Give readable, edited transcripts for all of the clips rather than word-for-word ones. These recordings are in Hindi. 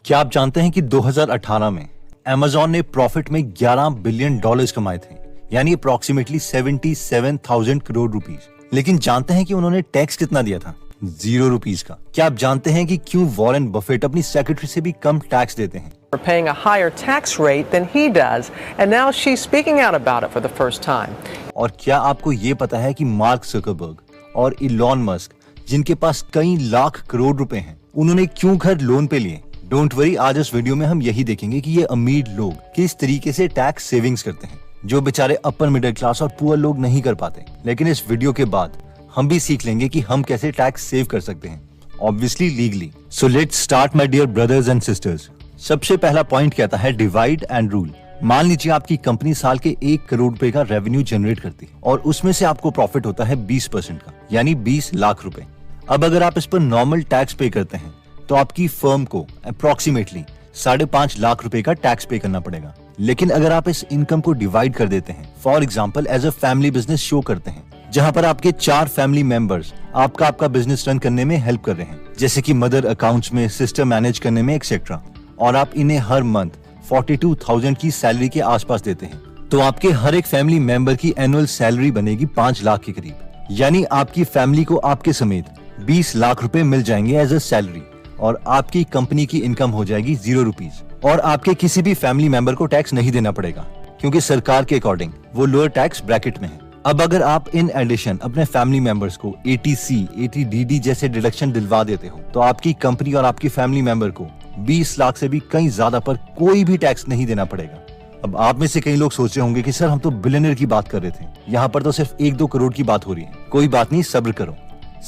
क्या आप जानते हैं कि 2018 में Amazon ने प्रॉफिट में $11 बिलियन कमाए थे, यानी अप्रोक्सीमेटली 77,000 करोड़ रुपीस। लेकिन जानते हैं कि उन्होंने टैक्स कितना दिया था? ₹0 का। क्या आप जानते हैं कि क्यों वॉरेन बफेट अपनी सेक्रेटरी से भी कम टैक्स देते हैं? For paying a higher tax rate than he does, and now she's speaking out about it for the first time. और क्या आपको ये पता है कि मार्क ज़करबर्ग और इलॉन मस्क, जिनके पास कई लाख करोड़ रुपए हैं, उन्होंने क्यों घर लोन पे लिए? डोंट वरी, आज इस वीडियो में हम यही देखेंगे कि ये अमीर लोग किस तरीके से टैक्स सेविंग्स करते हैं, जो बेचारे अपर मिडिल क्लास और पुअर लोग नहीं कर पाते। लेकिन इस वीडियो के बाद हम भी सीख लेंगे कि हम कैसे टैक्स सेव कर सकते हैं, obviously legally. So let's start my dear brothers and sisters. सबसे पहला पॉइंट कहता है डिवाइड एंड रूल। मान लीजिए आपकी कंपनी साल के 1 करोड़ रुपए का रेवेन्यू जनरेट करती है और उसमें से आपको प्रॉफिट होता है 20% का, यानी 20 लाख रुपए। अब अगर आप इस पर नॉर्मल टैक्स पे करते हैं तो आपकी फर्म को अप्रोक्सीमेटली 5.5 लाख रुपए का टैक्स पे करना पड़ेगा। लेकिन अगर आप इस इनकम को डिवाइड कर देते हैं, for example as a family business show करते हैं, जहां पर आपके 4 फैमिली मेंबर्स आपका बिजनेस रन करने में हेल्प कर रहे हैं, जैसे कि मदर अकाउंट्स में, सिस्टर मैनेज करने में एक्सेट्रा, और आप इन्हें हर मंथ 42,000 की सैलरी के आसपास देते हैं, तो आपके हर एक फैमिली मेंबर की एनुअल सैलरी बनेगी 5 लाख के करीब। यानी आपकी फैमिली को आपके समेत 20 लाख रुपए मिल जाएंगे एज अ सैलरी, और आपकी कंपनी की इनकम हो जाएगी ₹0, और आपके किसी भी फैमिली मेंबर को टैक्स नहीं देना पड़ेगा, क्योंकि सरकार के अकॉर्डिंग वो लोअर टैक्स ब्रैकेट में है। अब अगर आप इन एडिशन अपने फैमिली मेंबर्स को ATC, ATDD जैसे डिडक्शन दिलवा देते हो, तो आपकी कंपनी और आपकी फैमिली मेंबर को 20 लाख से भी कहीं ज्यादा पर कोई भी टैक्स नहीं देना पड़ेगा। अब आप में से कई लोग सोच रहे होंगे कि सर हम तो बिलियनर की बात कर रहे थे, यहाँ पर तो सिर्फ 1-2 करोड़ की बात हो रही है। कोई बात नहीं, सब्र करो,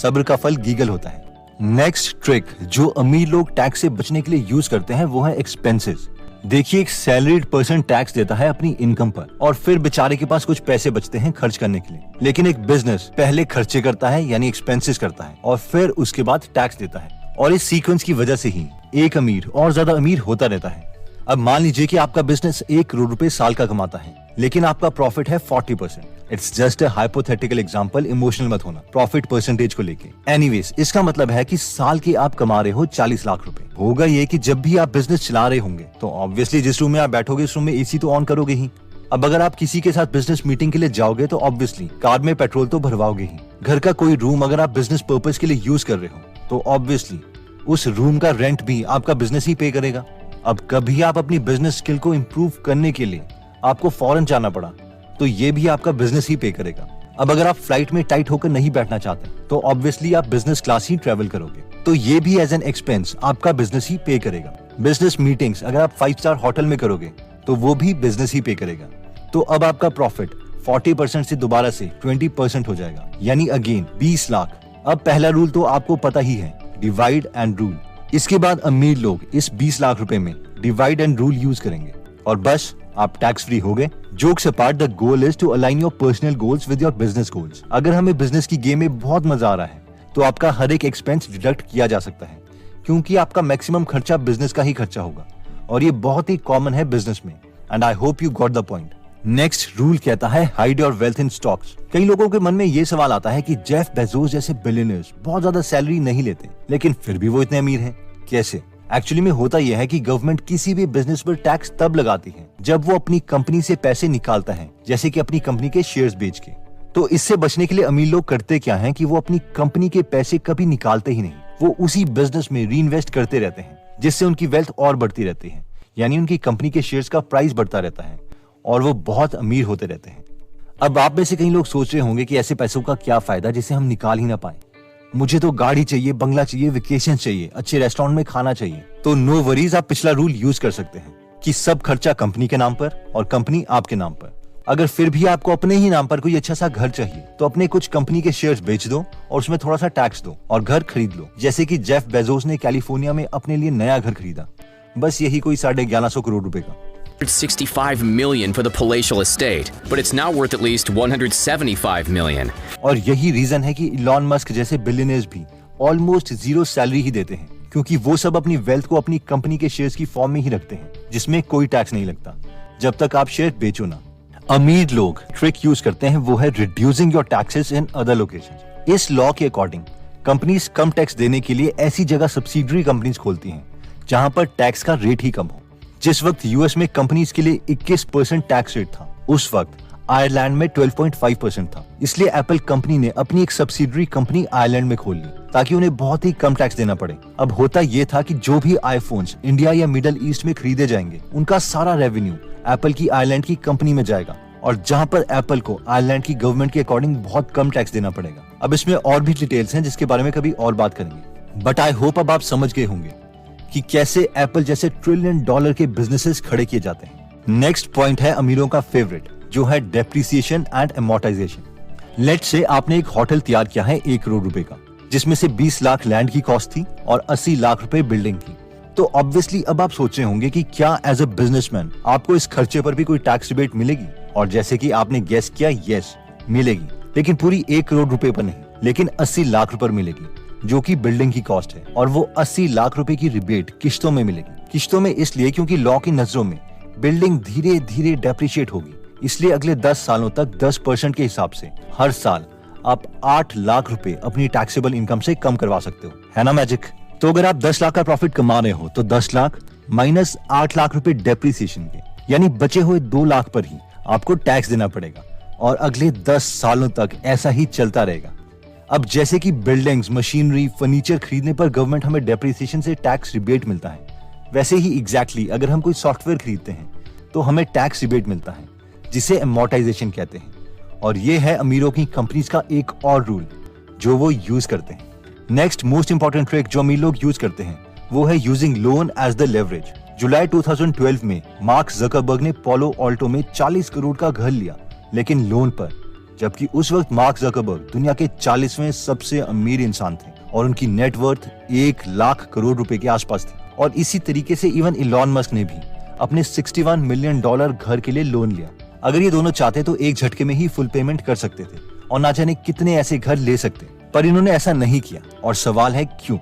सब्र का फल गीगल होता है। नेक्स्ट ट्रिक जो अमीर लोग टैक्स से बचने के लिए यूज करते हैं वो है एक्सपेंसेस। देखिए, एक सैलरीड पर्सन टैक्स देता है अपनी इनकम पर, और फिर बेचारे के पास कुछ पैसे बचते हैं खर्च करने के लिए। लेकिन एक बिजनेस पहले खर्चे करता है, यानी एक्सपेंसेस करता है, और फिर उसके बाद टैक्स देता है, और इस सीक्वेंस की वजह से ही एक अमीर और ज्यादा अमीर होता रहता है। अब मान लीजिए कि आपका बिजनेस 1 करोड़ रुपए साल का कमाता है, लेकिन आपका प्रॉफिट है 40%। It's just a hypothetical example, emotional मत होना प्रॉफिट परसेंटेज को लेके। एनीवेज, इसका मतलब है कि साल के आप कमा रहे हो 40 लाख रुपए। होगा ये कि जब भी आप बिजनेस चला रहे होंगे तो ऑब्वियसली जिस रूम में आप बैठोगे उस रूम में एसी तो ऑन करोगे ही। अब अगर आप किसी के साथ बिजनेस मीटिंग के लिए जाओगे तो ऑब्वियसली कार में पेट्रोल तो भरवाओगे ही। घर का कोई रूम अगर आप बिजनेस पर्पज के लिए यूज कर रहे हो तो ऑब्वियसली उस रूम का रेंट भी आपका बिजनेस ही पे करेगा। अब कभी आप अपनी बिजनेस स्किल को इम्प्रूव करने के लिए आपको फॉरेन जाना पड़ा तो ये भी आपका बिजनेस ही पे करेगा। अब अगर आप फ्लाइट में टाइट होकर नहीं बैठना चाहते तो ऑब्वियसली आप बिजनेस क्लास ही ट्रेवल करोगे, तो ये भी एज एन एक्सपेंस आपका बिजनेस ही पे करेगा। बिजनेस मीटिंग्स अगर आप 5 स्टार होटल में करोगे तो वो भी बिजनेस ही पे करेगा। तो अब आपका प्रॉफिट 40% से दोबारा से 20% हो जाएगा, यानी अगेन 20 लाख। अब पहला रूल तो आपको पता ही है, डिवाइड एंड रूल। इसके बाद अमीर लोग इस 20 लाख रुपए में डिवाइड एंड रूल यूज करेंगे और बस आप टैक्स फ्री हो गए। Jokes apart, the goal is to align your personal goals with your business goals. अगर हमें बिजनेस की गेम में बहुत मजा आ रहा है तो आपका हर एक एक्सपेंस डिडक्ट किया जा सकता है, क्योंकि आपका मैक्सिमम खर्चा बिजनेस का ही खर्चा होगा, और ये बहुत ही कॉमन है बिजनेस में। And I hope you got the point. Next rule कहता है hide your wealth in stocks. कई लोगों के मन में ये सवाल आता है कि जेफ बेजोस जैसे बिलियनर्स बहुत ज्यादा सैलरी नहीं लेते, लेकिन फिर भी वो इतने अमीर हैं, कैसे? एक्चुअली में होता यह है कि गवर्नमेंट किसी भी बिजनेस पर टैक्स तब लगाती है जब वो अपनी कंपनी से पैसे निकालता है, जैसे कि अपनी कंपनी के शेयर्स बेच के। तो इससे बचने के लिए अमीर लोग करते क्या हैं कि वो अपनी कंपनी के पैसे कभी निकालते ही नहीं, वो उसी बिजनेस में री इन्वेस्ट करते रहते हैं, जिससे उनकी वेल्थ और बढ़ती रहती है, यानी उनकी कंपनी के शेयर्स का प्राइस बढ़ता रहता है और वो बहुत अमीर होते रहते हैं। अब आप में से कई लोग सोच रहे होंगे कि ऐसे पैसों का क्या फायदा जिसे हम निकाल ही ना पाए। मुझे तो गाड़ी चाहिए, बंगला चाहिए, वेकेशन चाहिए, अच्छे रेस्टोरेंट में खाना चाहिए। तो नो वरीज, आप पिछला रूल यूज कर सकते हैं कि सब खर्चा कंपनी के नाम पर और कंपनी आपके नाम पर। अगर फिर भी आपको अपने ही नाम पर कोई अच्छा सा घर चाहिए तो अपने कुछ कंपनी के शेयर्स बेच दो और उसमें थोड़ा सा टैक्स दो और घर खरीद लो, जैसे कि जेफ बेजोस ने कैलिफोर्निया में अपने लिए नया घर खरीदा, बस यही कोई 1150 करोड़ रुपए का। 65 million for the palatial estate, but it's now worth at least 175 million. और यही रीजन है कि इलॉन मस्क जैसे बिलियनर्स भी ऑलमोस्ट 0 सैलरी ही देते हैं, क्योंकि वो सब अपनी वेल्थ को अपनी कंपनी के शेयर्स की फॉर्म में ही रखते हैं, जिसमें कोई टैक्स नहीं लगता जब तक आप शेयर बेचो ना। अमीर लोग ट्रिक यूज करते हैं, वो है reducing your taxes in other locations. इस लॉ के अकॉर्डिंग कंपनीज कम टैक्स देने के लिए ऐसी जगह सब्सिडरी कंपनीज खोलती हैं जहां पर टैक्स का रेट ही कम हो। जिस वक्त यूएस में कंपनीज के लिए 21% टैक्स रेट था, उस वक्त आयरलैंड में 12.5% था। इसलिए एप्पल कंपनी ने अपनी एक सब्सिडरी कंपनी आयरलैंड में खोल ली ताकि उन्हें बहुत ही कम टैक्स देना पड़े। अब होता ये था कि जो भी आईफोन्स इंडिया या मिडिल ईस्ट में खरीदे जाएंगे, उनका सारा रेवेन्यू एप्पल की आयरलैंड की कंपनी में जाएगा, और जहां पर एप्पल को आयरलैंड की गवर्नमेंट के अकॉर्डिंग बहुत कम टैक्स देना पड़ेगा। अब इसमें और भी डिटेल्स हैं जिसके बारे में कभी और बात करेंगे, बट आई होप अब आप समझ गए होंगे कि कैसे एप्पल जैसे $1 ट्रिलियन के बिजनेसेस खड़े किए जाते हैं। नेक्स्ट पॉइंट है अमीरों का फेवरेट, जो है depreciation and amortisation. Let's say आपने एक होटल तैयार किया है 1 करोड़ रुपए का, जिसमें से 20 लाख लैंड की कॉस्ट थी और 80 लाख रुपए बिल्डिंग की। तो ऑब्वियसली अब आप सोच रहे होंगे कि क्या एज अ बिजनेसमैन आपको इस खर्चे पर भी कोई टैक्स रिबेट मिलेगी, और जैसे कि आपने गेस किया, यस मिलेगी, लेकिन पूरी 1 करोड़ रुपए पर नहीं, लेकिन 80 लाख रुपए मिलेगी, जो कि बिल्डिंग की कॉस्ट है। और वो 80 लाख रुपए की रिबेट किश्तों में मिलेगी। किश्तों में इसलिए क्योंकि लॉ की नजरों में बिल्डिंग धीरे धीरे डेप्रिशिएट होगी, इसलिए अगले 10 सालों तक 10% के हिसाब से हर साल आप 8 लाख रुपए अपनी टैक्सेबल इनकम से कम करवा सकते हो। है ना मैजिक? तो अगर आप 10 लाख का प्रॉफिट कमा रहे हो तो 10 लाख माइनस 8 लाख रुपए डेप्रिसिएशन के, यानी बचे हुए 2 लाख पर ही आपको टैक्स देना पड़ेगा, और अगले 10 सालों तक ऐसा ही चलता रहेगा। अब जैसे कि बिल्डिंग्स, मशीनरी, फर्नीचर खरीदने पर गवर्नमेंट हमें डेप्रिसिएशन से टैक्स रिबेट मिलता है, वैसे ही एग्जैक्टली अगर हम कोई सॉफ्टवेयर खरीदते हैं तो हमें टैक्स रिबेट मिलता है, जिसे अमोर्टाइजेशन कहते हैं। और ये है अमीरों की कंपनीज का एक और रूल जो वो यूज करते हैं। नेक्स्ट मोस्ट इंपॉर्टेंट ट्रिक जो अमीर लोग यूज करते हैं वो है using loan as the leverage. जुलाई 2012 में मार्क जकरबर्ग ने पोलो ऑल्टो में 40 करोड़ का घर लिया, लेकिन लोन पर, जबकि उस वक्त मार्क जकरबर्ग दुनिया के 40वें सबसे अमीर इंसान थे और उनकी नेटवर्थ 1 लाख करोड़ रुपए के आसपास थी। और इसी तरीके से इवन इलॉन मस्क ने भी अपने $61 मिलियन घर के लिए लोन लिया। अगर ये दोनों चाहते तो एक झटके में ही फुल पेमेंट कर सकते थे और ना जाने कितने ऐसे घर ले सकते, पर इन्होंने ऐसा नहीं किया। और सवाल है क्यों?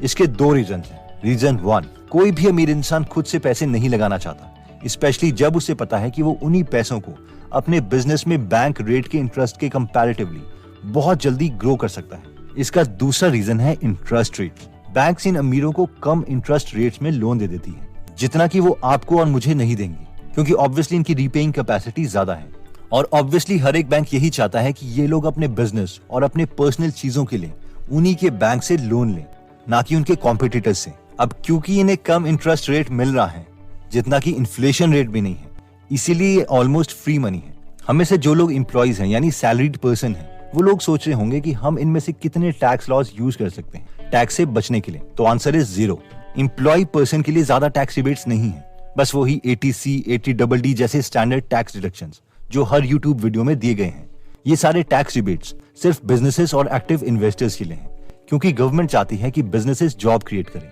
इसके 2 रीजन हैं। रीजन 1, कोई भी अमीर इंसान खुद से पैसे नहीं लगाना चाहता, स्पेशली जब उसे पता है कि वो उन्हीं पैसों को अपने बिजनेस में बैंक रेट के इंटरेस्ट के कंपैरेटिवली बहुत जल्दी ग्रो कर सकता है। इसका दूसरा रीजन है इंटरेस्ट रेट। बैंक्स इन अमीरों को कम इंटरेस्ट रेट्स में लोन दे देती है, जितना कि वो आपको और मुझे नहीं देंगी, क्योंकि ऑब्वियसली इनकी रीपेइंग कैपेसिटी ज्यादा है। और ऑब्वियसली हर एक बैंक यही चाहता है कि ये लोग अपने बिजनेस और अपने पर्सनल चीजों के लिए उन्हीं के बैंक से लोन लें, ना कि उनके कॉम्पिटिटर्स से। अब क्योंकि इन्हें कम इंटरेस्ट रेट मिल रहा है, जितना कि इन्फ्लेशन रेट भी नहीं है, इसीलिए ये ऑलमोस्ट फ्री मनी है। हमें से जो लोग एम्प्लॉइज हैं यानी सैलरीड पर्सन हैं, वो लोग सोच रहे होंगे कि हम इनमें से कितने टैक्स लॉस यूज कर सकते हैं टैक्स से बचने के लिए। तो आंसर इज 0। एम्प्लॉय पर्सन के लिए ज्यादा टैक्स रिबेट्स नहीं है, बस वही ATC, ATDD जैसे स्टैंडर्ड टैक्स डिडक्शंस जो हर YouTube वीडियो में दिए गए हैं। ये सारे टैक्स रिबेट्स सिर्फ बिजनेसेस और एक्टिव इन्वेस्टर्स के लिए हैं, क्योंकि गवर्नमेंट चाहती है कि बिजनेसेस जॉब क्रिएट करें।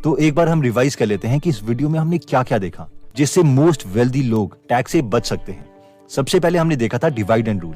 तो एक बार हम रिवाइज कर लेते हैं कि इस वीडियो में हमने क्या क्या देखा जिससे मोस्ट वेल्दी लोग टैक्स से बच सकते हैं। सबसे पहले हमने देखा था डिवाइड एंड रूल,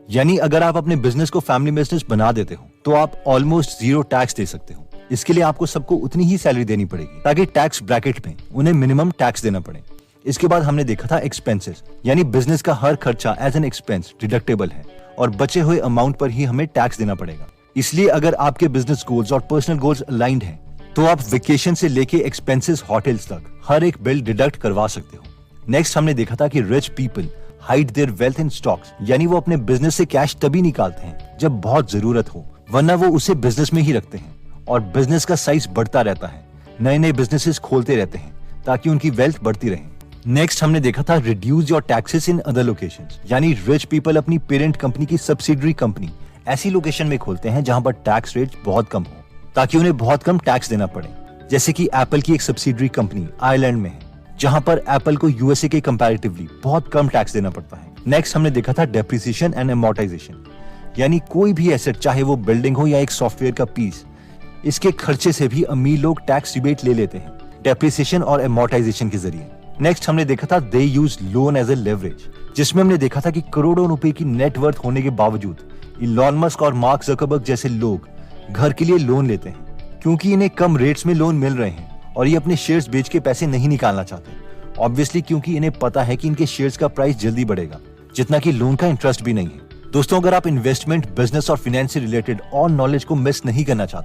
यानी अगर आप अपने बिजनेस को फैमिली बिजनेस बना देते हो तो आप ऑलमोस्ट 0 टैक्स दे सकते हो। इसके लिए आपको सबको उतनी ही सैलरी देनी पड़ेगी ताकि टैक्स ब्रैकेट में उन्हें मिनिमम टैक्स देना पड़े। इसके बाद हमने देखा था एक्सपेंसेस, यानी बिजनेस का हर खर्चा एज एन एक्सपेंस डिडक्टेबल है और बचे हुए अमाउंट पर ही हमें टैक्स देना पड़ेगा। इसलिए अगर आपके बिजनेस गोल्स और पर्सनल गोल्स अलाइंड हैं, तो आप वेकेशन से लेके एक्सपेंसेस होटल्स तक हर एक बिल डिडक्ट करवा सकते हो। नेक्स्ट हमने देखा था कि rich people hide there wealth in stocks, यानी वो अपने बिजनेस से कैश तभी निकालते हैं जब बहुत जरूरत हो, वरना वो उसे बिजनेस में ही रखते हैं और बिजनेस का साइज बढ़ता रहता है। नए नए बिजनेसेस खोलते रहते हैं ताकि उनकी वेल्थ बढ़ती रहे। नेक्स्ट हमने देखा था reduce your taxes in other locations, यानी रिच पीपल अपनी पेरेंट कंपनी की सब्सिडरी कंपनी ऐसी लोकेशन में खोलते हैं जहां पर टैक्स रेट बहुत कम हो, ताकि उन्हें बहुत कम टैक्स देना पड़े। जैसे कि एप्पल की एक सब्सिडरी कंपनी आयरलैंड में है, जहां पर एप्पल को यूएसए के कंपैरेटिवली बहुत कम टैक्स देना पड़ता है। नेक्स्ट हमने देखा था डेप्रिसिएशन एंड अमोर्टाइजेशन, यानी कोई भी एसेट, चाहे वो बिल्डिंग हो या एक सॉफ्टवेयर का पीस, इसके खर्चे से भी अमीर लोग टैक्स रिबेट ले लेते हैं डेप्रिसिएशन और अमोर्टाइजेशन के जरिए। नेक्स्ट हमने देखा था they use loan as a leverage, जिसमें हमने देखा था कि करोड़ों रुपए की नेटवर्थ होने के बावजूद इलॉन मस्क और मार्क जकरबर्ग जैसे लोग घर के लिए लोन लेते हैं, क्योंकि इन्हें कम रेट्स में लोन मिल रहे हैं और ये अपने शेयर्स बेच के पैसे नहीं निकालना चाहते। ऑब्वियसली क्योंकि इन्हें पता है कि इनके शेयर्स का प्राइस जल्दी बढ़ेगा, जितना कि लोन का इंटरेस्ट भी नहीं है। दोस्तों, अगर आप इन्वेस्टमेंट, बिजनेस और फाइनेंस से रिलेटेड और नॉलेज को मिस नहीं करना चाहते